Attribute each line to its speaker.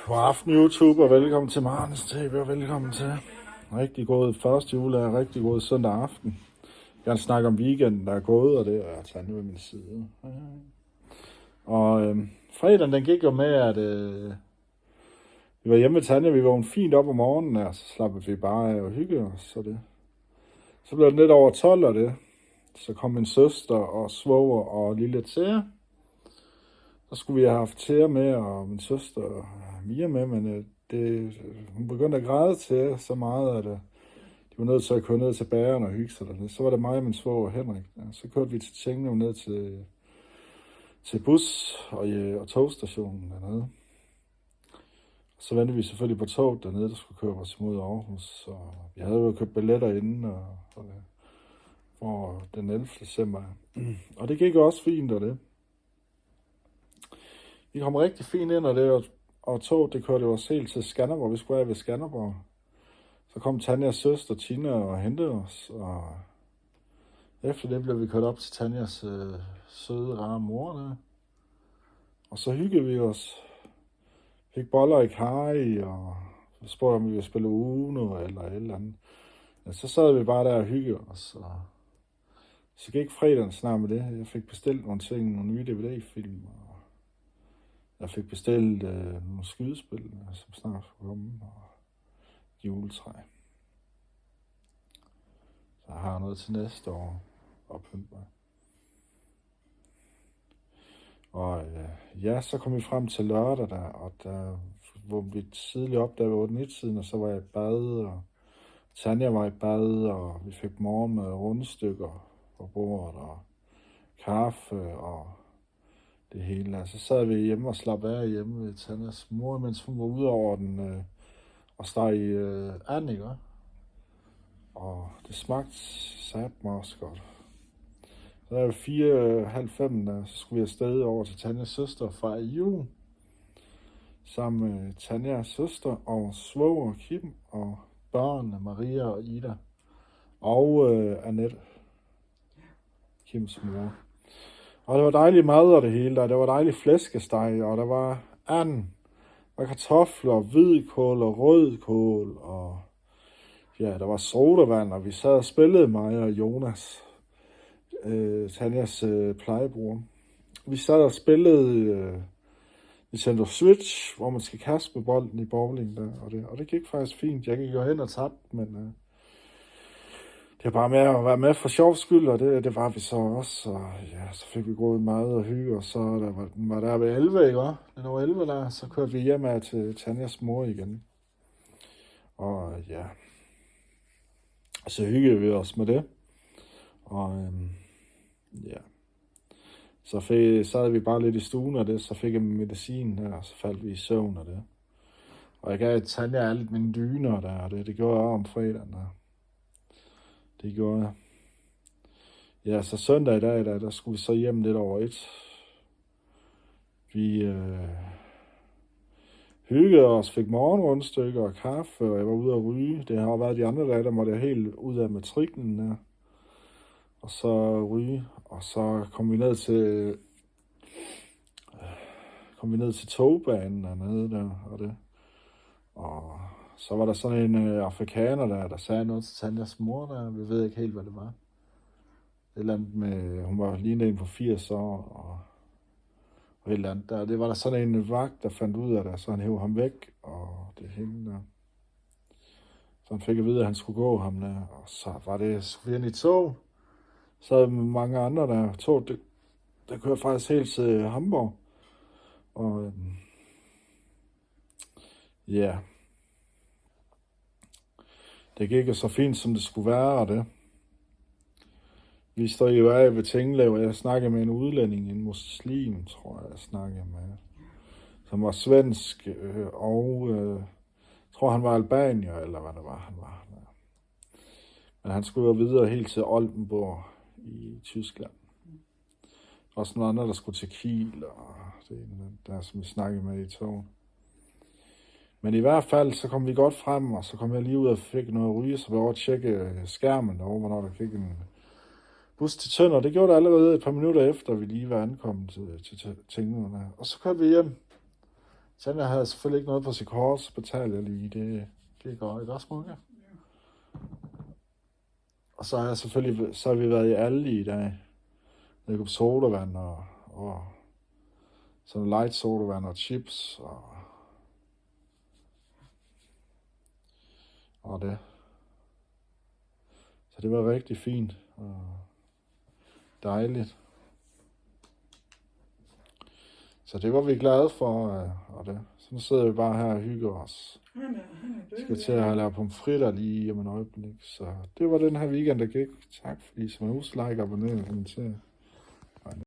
Speaker 1: God aften YouTube, og velkommen til Martens TV, og velkommen til rigtig god første juledag, og rigtig god søndag aften. Jeg vil snakke om weekenden, der er gået, og det er Tanja ved min side. Og fredagen, den gik jo med, at vi var hjemme med Tanja, vi vågnede fint op om morgenen, og så slappede vi bare af og hyggede os. Så blev det lidt over 12, og det. Så kom min søster og svoger og lille Thea. Så skulle vi have haft Thea med, og min søster og Mia med, men hun begyndte at græde til så meget, at de var nødt til at køre ned til bageren og hygge sig dernede. Så var det mig og min svoger Henrik. Ja, så kørte vi til Tjengev ned til bus og togstationen dernede. Så ventede vi selvfølgelig på toget dernede, der skulle køre os mod Aarhus. Og vi havde jo købt billetter inden for den 11. december. Og det gik også fint, og det. Vi kom rigtig fint ind, og toget, det kørte os helt til Skanderborg. Vi skulle af ved Skanderborg. Så kom Tanjas søster Tina og hentede os, og efter det blev vi kørt op til Tanjas søde, rare mor der. Og så hyggede vi os. Fik boller i Kari, og så spurgte om vi ville spille Uno eller et eller andet. Ja, så sad vi bare der og hyggede os, og så gik fredagen snart med det. Jeg fik bestilt nogle ting, nogle nye DVD-film, og jeg fik bestilt nogle skydespil, som snart skulle komme, og juletræ. Så jeg har noget til næste år at pynte mig. Og ja, så kom vi frem til lørdag der, og der var vi tidligt op, der var 8-9-tiden, og så var jeg i bad, og Tanja var i bad, og vi fik morgen med rundstykker på bordet, og kaffe, og det hele. Så sad vi hjemme og slappede af hjemme ved Tanjas mor, mens hun var ude over den og steg i and, ikke? Og det smagte satme også godt. Så der var 4:30 der, så skulle vi afsted over til Tanjas søster fra jul. Sammen med Tanjas søster og svoger Kim og børnene Maria og Ida. Og Annette, Kims mor. Og det var dejlig mad og det hele der. Der var dejlig flæskesteg, og der var and, og kartofler, hvidkål og rødkål, og ja, der var sodavand, og vi sad og spillede, mig og Jonas, Tanjas plejebror. Vi sad og spillede Nintendo Switch, hvor man skal kaste med bolden i bowling der, og det gik faktisk fint. Jeg gik jo hen og tabte, men det var bare med at være med for sjov skyld, og det var vi så også. Og ja, så fik vi gået mad og hygge, og så var der ved 11, ikke? Den var 11 der, så kørte vi hjem af til Tanjas mor igen. Og ja, så hyggede vi os med det. Og ja, så sad vi bare lidt i stuen og det, så fik jeg medicin der, og så faldt vi i søvn og det. Og jeg gav Tanja alle mine dyner der, og det gjorde jeg om fredagen der. Det gjorde jeg. Ja, så søndag i dag, der skulle vi så hjem lidt over 1. Vi hyggede os, fik morgenrundstykker og kaffe, og jeg var ude at ryge. Det har været de andre dage, der måtte jeg helt ud af matriklen der. Og så ryge, og så kom vi ned til togbanen dernede der, og det. Og så var der sådan en afrikaner der sagde noget til Tanjas mor der. Vi ved ikke helt, hvad det var. Et eller andet med, hun var lige en på 80 år, og et eller andet der. Det var der sådan en vagt, der fandt ud af det, så han hævde ham væk, og det hele der. Så han fik at vide, at han skulle gå ham der, og så var det, så vi ind i tog. Så havde med mange andre der. Tog der kørte faktisk helt til Hamburg. Og ja, det gik jo så fint, som det skulle være, og det. Vi stod jo af ved Tinglev, og jeg snakkede med en udlænding, en muslim, tror jeg snakkede med, som var svensk, og tror han var albanier, eller hvad det var, han var. Men han skulle jo videre helt til Oldenborg i Tyskland. Også nogle andre, der skulle til Kiel, og det der, som vi snakkede med i toget. Men i hvert fald, så kom vi godt frem, og så kom jeg lige ud og fik noget at ryge, så var jeg over at tjekke skærmen derovre, hvornår der gik en bus til Tønder. Det gjorde det allerede et par minutter efter, vi lige var ankommet til tingene. Og så kørte vi hjem Så jeg havde selvfølgelig ikke noget på sit kort, så betalte jeg lige. Det går ikke også, Smukke? Og så har jeg selvfølgelig, så har vi været i alle i dag. Jeg købte sodavand og sådan light sodavand og chips og det. Så det var rigtig fint og dejligt. Så det var vi glade for, og det. Så nu sidder vi bare her og hygger os. Skal til at lave pomfritter lige om en øjeblik. Så det var den her weekend, der gik. Tak fordi I som like, abonner og kommentere.